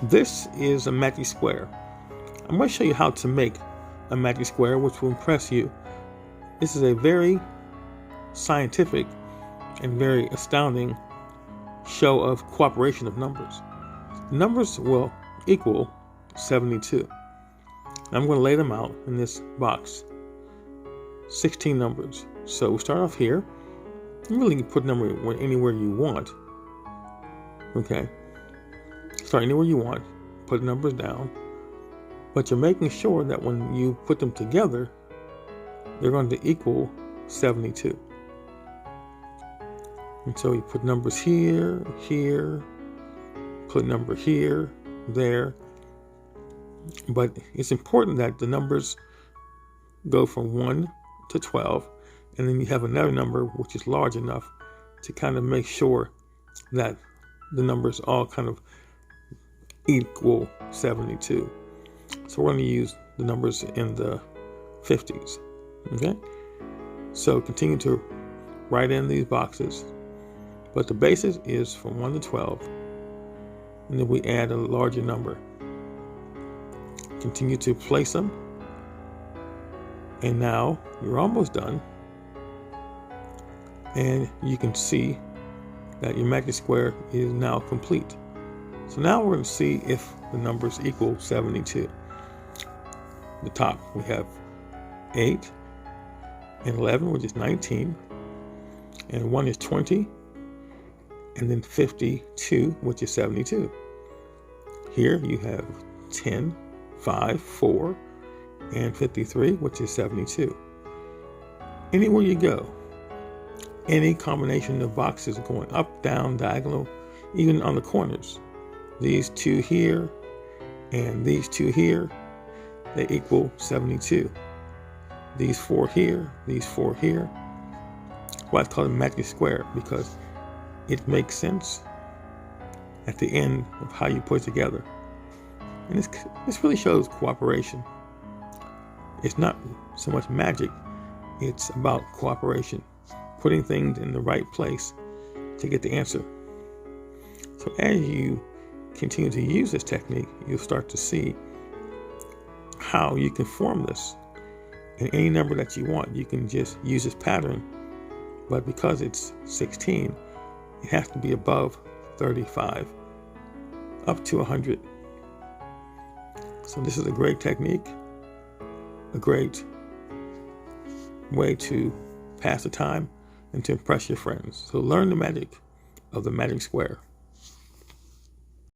This is a magic square. I'm going to show you how to make a magic square, which will impress you. This is a very scientific and very astounding show of cooperation of numbers. Numbers will equal 72. I'm going to lay them out in this box. 16 numbers. So we start off here. You really can put a number anywhere you want. Okay. Start anywhere you want. Put numbers down. But you're making sure that when you put them together, they're going to equal 72. And so you put numbers here, here, put number here, there. But it's important that the numbers go from 1 to 12, and then you have another number which is large enough to kind of make sure that the numbers all kind of equal 72. So we're going to use the numbers in the 50s. Okay? So continue to write in these boxes. But the basis is from 1 to 12. And then we add a larger number. Continue to place them. And now you're almost done. And you can see that your magic square is now complete. So now we're going to see if the numbers equal 72. The top we have 8 and 11, which is 19, and 1 is 20, and then 52, which is 72. Here you have 10, 5, 4, and 53, which is 72. Anywhere you go, any combination of boxes going up, down, diagonal, even on the corners, these two here and these two here, they equal 72. These 4 here, these 4 here. Why it's called a magic square, because it makes sense at the end of how you put it together. And this really shows cooperation. It's not so much magic, it's about cooperation, putting things in the right place to get the answer. So as you continue to use this technique, you'll start to see how you can form this. And any number that you want, you can just use this pattern. But because it's 16, it has to be above 35, up to 100. So this is a great technique, a great way to pass the time and to impress your friends. So learn the magic of the magic square.